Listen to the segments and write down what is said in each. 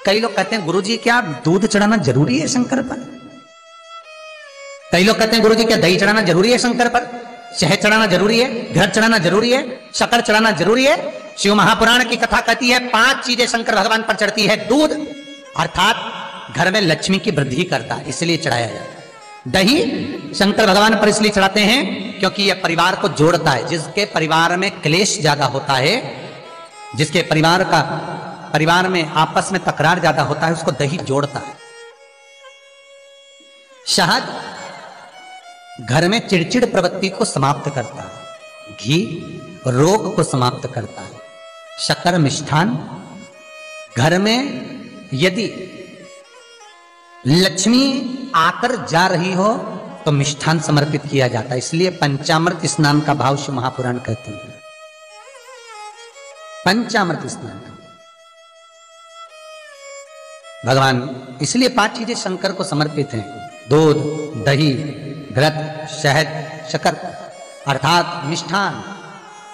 कई लोग कहते हैं गुरुजी क्या दूध चढ़ाना जरूरी है शंकर पर? कई लोग कहते हैं गुरुजी क्या दही चढ़ाना जरूरी है शंकर पर? शहद चढ़ाना जरूरी है? घृत चढ़ाना जरूरी है? शक्कर चढ़ाना जरूरी है? शिव महापुराण की कथा कहती है 5 चीजें शंकर भगवान पर चढ़ती है। दूध अर्थात घर में लक्ष्मी की वृद्धि करता है, इसलिए चढ़ाया जाता है। दही शंकर भगवान पर इसलिए चढ़ाते हैं क्योंकि यह परिवार को जोड़ता है। जिसके परिवार में क्लेश ज्यादा होता है, जिसके परिवार में आपस में तकरार ज्यादा होता है, उसको दही जोड़ता है। शहद घर में चिड़चिड़ प्रवृत्ति को समाप्त करता है। घी रोग को समाप्त करता है। शक्कर मिष्ठान घर में यदि लक्ष्मी आकर जा रही हो तो मिष्ठान समर्पित किया जाता है, इसलिए पंचामृत स्नान का भाव शिव महापुराण कहते हैं। पंचामृत स्नान भगवान इसलिए 5 चीजें शंकर को समर्पित हैं। दूध, दही, घृत, शहद, शक्कर अर्थात मिष्ठान।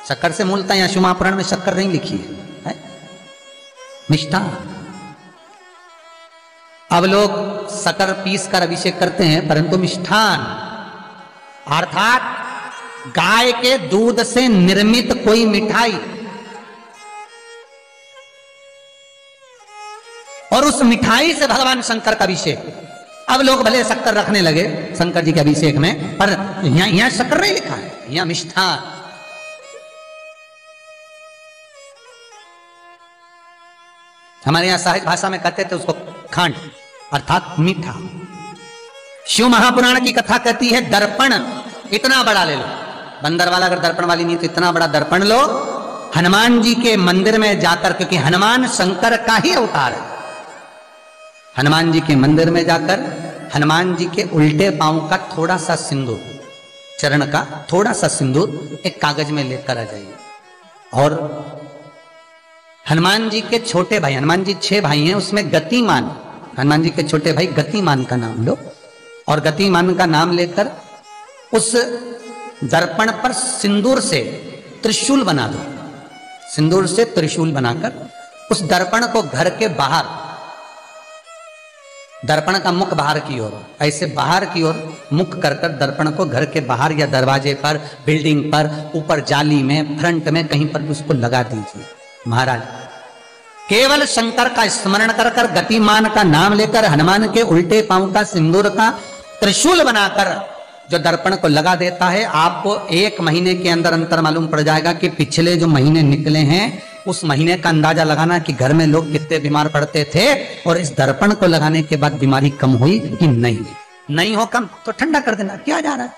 शक्कर से मूलतः यहां शिव महापुराण में शक्कर नहीं लिखी है, मिष्ठान। अब लोग शक्कर पीस कर अभिषेक करते हैं, परंतु मिष्ठान अर्थात गाय के दूध से निर्मित कोई मिठाई, और उस मिठाई से भगवान शंकर का अभिषेक। अब लोग भले शक्कर रखने लगे शंकर जी के अभिषेक में, पर यहां शक्कर नहीं लिखा है, यहां मिष्ठान। हमारे यहां साहित्य भाषा में कहते थे उसको खंड अर्थात मीठा। शिव महापुराण की कथा कहती है दर्पण इतना बड़ा ले लो, बंदर वाला अगर दर्पण वाली नहीं तो इतना बड़ा दर्पण लो, हनुमान जी के मंदिर में जाकर, क्योंकि हनुमान शंकर का ही अवतार है। हनुमान जी के मंदिर में जाकर हनुमान जी के उल्टे पांव का थोड़ा सा सिंदूर, चरण का थोड़ा सा सिंदूर एक कागज में लेकर आ जाइए। और हनुमान जी के छोटे भाई, हनुमान जी 6 भाई हैं, उसमें गतिमान, हनुमान जी के छोटे भाई गतिमान का नाम लो, और गतिमान का नाम लेकर उस दर्पण पर सिंदूर से त्रिशूल बना दो। सिंदूर से त्रिशूल बनाकर उस दर्पण को घर के बाहर, दर्पण का मुख बाहर की ओर, ऐसे बाहर की ओर मुख कर कर दर्पण को घर के बाहर या दरवाजे पर, बिल्डिंग पर, ऊपर जाली में, फ्रंट में कहीं पर भी उसको लगा दीजिए। महाराज केवल शंकर का स्मरण कर कर, गतिमान का नाम लेकर, हनुमान के उल्टे पांव का सिंदूर का त्रिशूल बनाकर जो दर्पण को लगा देता है, आपको 1 महीने के अंदर अंतर मालूम पड़ जाएगा कि पिछले जो महीने निकले हैं उस महीने का अंदाजा लगाना कि घर में लोग कितने बीमार पड़ते थे, और इस दर्पण को लगाने के बाद बीमारी कम हुई कि नहीं हो कम तो ठंडा कर देना, क्या जा रहा है,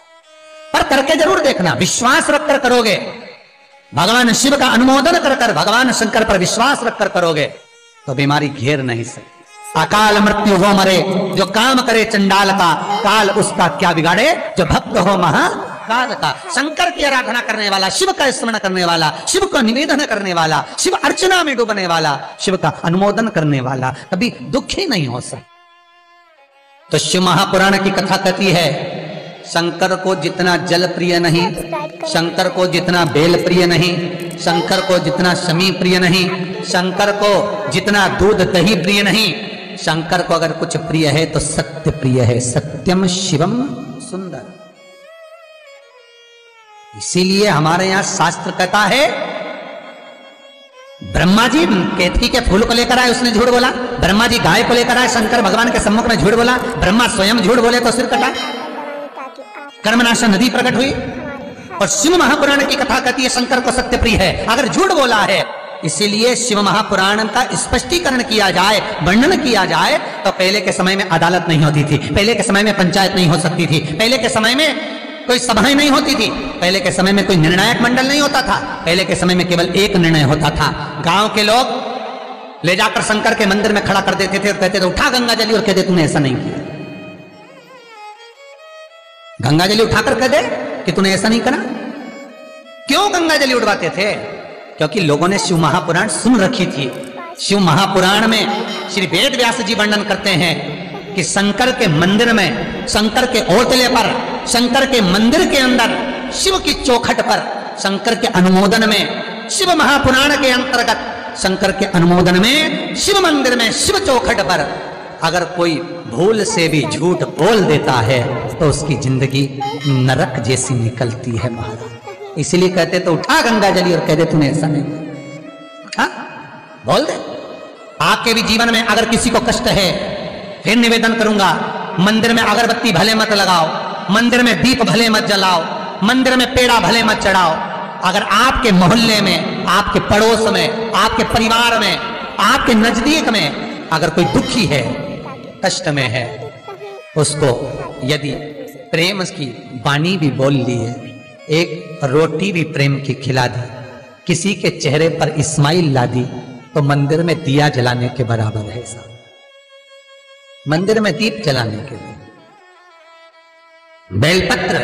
पर करके जरूर देखना। विश्वास रखकर करोगे, भगवान शिव का अनुमोदन कर कर, भगवान शंकर पर विश्वास रखकर करोगे तो बीमारी घेर नहीं सकती। अकाल मृत्यु हो मरे जो काम करे चंडाल का, काल उसका क्या बिगाड़े जो भक्त हो महाकाल का। शंकर की आराधना करने वाला, शिव का स्मरण करने वाला, शिव का निवेदन करने वाला, शिव अर्चना में डूबने वाला, शिव का अनुमोदन करने वाला कभी दुखी नहीं हो सकता। तो शिव महापुराण की कथा कहती है शंकर को जितना जल प्रिय नहीं, शंकर को जितना बेल प्रिय नहीं, शंकर को जितना शमी प्रिय नहीं, शंकर को जितना दूध दही प्रिय नहीं, शंकर को अगर कुछ प्रिय है तो सत्य प्रिय है। सत्यम शिवम सुंदर। इसीलिए हमारे यहां शास्त्र कहता है, ब्रह्मा जी केतकी के फूल को लेकर आए, उसने झूठ बोला। ब्रह्मा जी गाय को लेकर आए, शंकर भगवान के सम्मुख में झूठ बोला। ब्रह्मा स्वयं झूठ बोले तो सिर कटा, कर्मनाशा नदी प्रकट हुई। और शिव महापुराण की कथा कहती है शंकर को सत्य प्रिय है, अगर झूठ बोला है। इसीलिए शिव महापुराण का स्पष्टीकरण किया जाए, वर्णन किया जाए, तो पहले के समय में अदालत नहीं होती थी, पहले के समय में पंचायत नहीं हो सकती थी, पहले के समय में कोई सभाएं नहीं होती थी, पहले के समय में कोई निर्णायक मंडल नहीं होता था, पहले के समय में केवल एक निर्णय होता था। गांव के लोग ले जाकर शंकर के मंदिर में खड़ा कर देते थे और कहते थे उठा गंगा जली, और कहते तूने ऐसा नहीं किया। गंगा जली उठाकर कह दे कि तूने ऐसा नहीं करा। क्यों गंगा जली उठवाते थे? क्योंकि लोगों ने शिव महापुराण सुन रखी थी। शिव महापुराण में श्री वेद व्यास जी वर्णन करते हैं कि शंकर के मंदिर में, शंकर के औरतले पर, शंकर के मंदिर के अंदर, शिव की चौखट पर, शंकर के अनुमोदन में, शिव महापुराण के अंतर्गत शंकर के अनुमोदन में शिव मंदिर में शिव चौखट पर अगर कोई भूल से भी झूठ बोल देता है तो उसकी जिंदगी नरक जैसी निकलती है महाराज। इसीलिए कहते तो उठा गंगा जली और कह दे तूने ऐसा नहीं, उठा बोल दे। आपके भी जीवन में अगर किसी को कष्ट है, फिर निवेदन करूंगा, मंदिर में अगरबत्ती भले मत लगाओ, मंदिर में दीप भले मत जलाओ, मंदिर में पेड़ा भले मत चढ़ाओ। अगर आपके मोहल्ले में, आपके पड़ोस में, आपके परिवार में, आपके नजदीक में अगर कोई दुखी है, कष्ट में है, उसको यदि प्रेम की वाणी भी बोल ली है, एक रोटी भी प्रेम की खिला दी, किसी के चेहरे पर इस्माइल ला दी, तो मंदिर में दिया जलाने के बराबर है साहब। मंदिर में दीप जलाने के लिए बेलपत्र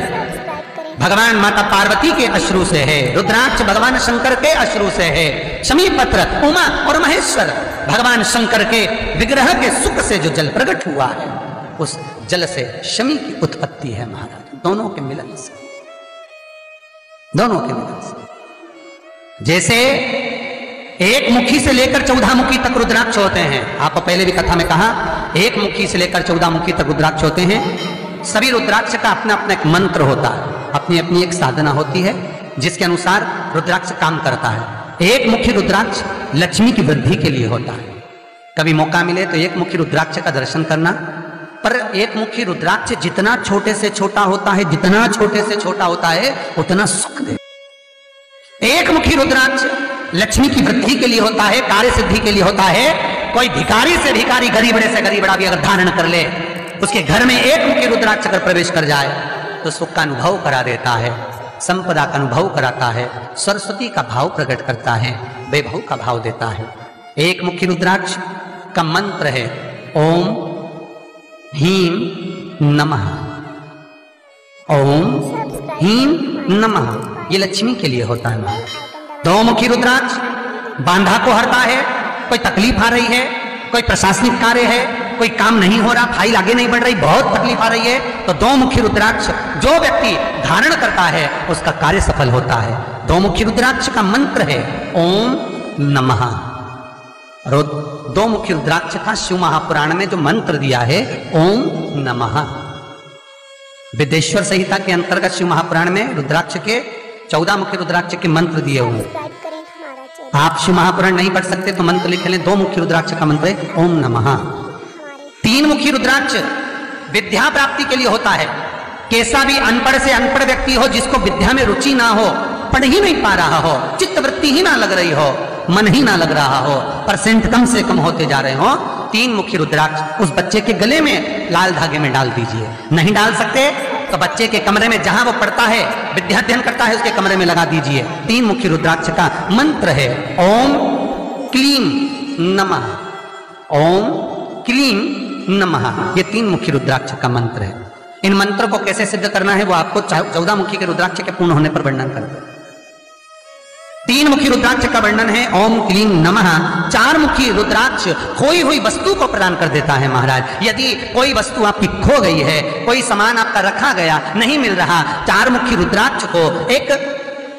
भगवान माता पार्वती के अश्रु से है, रुद्राक्ष भगवान शंकर के अश्रु से है, शमी पत्र उमा और महेश्वर भगवान शंकर के विग्रह के सुख से जो जल प्रकट हुआ है, उस जल से शमी की उत्पत्ति है महाराज। दोनों के मिलन से, दोनों के मिलन से। जैसे एक मुखी से लेकर 14 मुखी तक रुद्राक्ष होते हैं, आप पहले भी कथा में कहा, एक मुखी से लेकर 14 मुखी तक रुद्राक्ष होते हैं। सभी रुद्राक्ष का अपना अपना एक मंत्र होता है, अपनी अपनी एक साधना होती है जिसके अनुसार रुद्राक्ष काम करता है। एक मुखी रुद्राक्ष लक्ष्मी की वृद्धि के लिए होता है। कभी मौका मिले तो एक मुखी रुद्राक्ष का दर्शन करना। पर एक मुखी रुद्राक्ष जितना छोटे से छोटा होता है, जितना छोटे से छोटा होता है, उतना सुख दे। एक मुखी रुद्राक्ष लक्ष्मी की वृद्धि के लिए होता है, कार्य सिद्धि के लिए होता है। कोई भिखारी से भिखारी, गरीबड़े से गरीबड़ा भी अगर धारण कर ले, उसके घर में एक मुखी रुद्राक्ष अगर प्रवेश कर जाए तो सुख का अनुभव करा देता है, संपदा का अनुभव कराता है, सरस्वती का भाव प्रकट करता है, वैभव का भाव देता है। एक मुखी रुद्राक्ष का मंत्र है ओम ह्रीं नमः, ओम ह्रीं नमः। ये लक्ष्मी के लिए होता है। दो मुखी रुद्राक्ष बांधा को हरता है। कोई तकलीफ आ रही है, कोई प्रशासनिक कार्य है, कोई काम नहीं हो रहा, फाइल आगे नहीं बढ़ रही, बहुत तकलीफ आ रही है, तो दो मुखी रुद्राक्ष जो व्यक्ति धारण करता है उसका कार्य सफल होता है। दो मुखी रुद्राक्ष का मंत्र है ओम नमः। दो मुखी रुद्राक्ष का शिव महापुराण में जो मंत्र दिया है ओम नमः। विदेश्वर संहिता के अंतर्गत शिव महापुराण में रुद्राक्ष के 14 मुखी रुद्राक्ष के मंत्र दिए हुए। आप शिव महापुराण नहीं पढ़ सकते तो मंत्र लिख लें। दो मुखी रुद्राक्ष का मंत्र है ओम नमः। 3 मुखी रुद्राक्ष विद्या प्राप्ति के लिए होता है। कैसा भी अनपढ़ से अनपढ़ व्यक्ति हो, जिसको विद्या में रुचि ना हो, पढ़ ही नहीं पा रहा हो, चित्त वृत्ति ही ना लग रही हो, मन ही ना लग रहा हो, परसेंट कम से कम होते जा रहे हो, 3 मुखी रुद्राक्ष उस बच्चे के गले में लाल धागे में डाल दीजिए। नहीं डाल सकते तो बच्चे के कमरे में जहां वो पढ़ता है, विद्याध्ययन करता है, उसके कमरे में लगा दीजिए। 3 मुखी रुद्राक्ष का मंत्र है ओम क्लीं नमः, ओम क्लीं नमः। ये 3 मुखी रुद्राक्ष का मंत्र है। इन मंत्र को कैसे सिद्ध करना है वो आपको 14 मुखी के रुद्राक्ष के पूर्ण होने पर वर्णन कर दे। 3 मुखी रुद्राक्ष का वर्णन है ओम क्लीं नमः। 4 मुखी रुद्राक्ष खोई हुई वस्तु को प्रदान कर देता है महाराज। यदि कोई वस्तु आपकी खो गई है, कोई सामान आपका रखा गया नहीं मिल रहा, 4 मुखी रुद्राक्ष को एक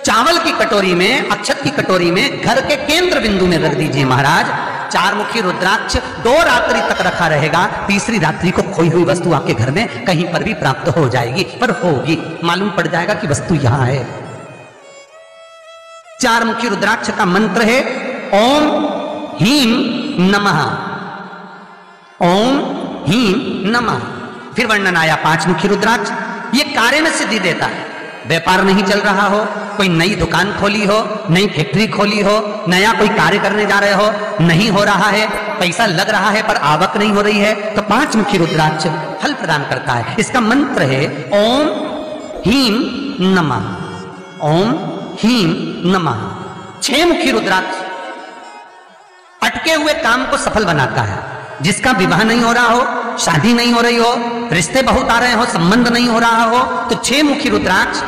चावल की कटोरी में, अक्षत की कटोरी में घर के केंद्र बिंदु में रख दीजिए महाराज। 4 मुखी रुद्राक्ष 2 रात्रि तक रखा रहेगा। तीसरी रात्रि को खोई हुई वस्तु आपके घर में कहीं पर भी प्राप्त हो जाएगी, पर होगी, मालूम पड़ जाएगा कि वस्तु यहां है। 4 मुखी रुद्राक्ष का मंत्र है ओम ह्रीं नमः, ओम ह्रीं नमः। फिर वर्णन आया 5 मुखी रुद्राक्ष। ये कार्य में सिद्धि देता है। व्यापार नहीं चल रहा हो, कोई नई दुकान खोली हो, नई फैक्ट्री खोली हो, नया कोई कार्य करने जा रहे हो, नहीं हो रहा है, पैसा लग रहा है पर आवक नहीं हो रही है, तो 5 मुखी रुद्राक्ष फल प्रदान करता है। इसका मंत्र है ओम ह्रीं नमः, ओम ह्रीं नमः। 6 मुखी रुद्राक्ष अटके हुए काम को सफल बनाता है। जिसका विवाह नहीं हो रहा हो, शादी नहीं हो रही हो, रिश्ते बहुत आ रहे हो, संबंध नहीं हो रहा हो, तो 6 मुखी रुद्राक्ष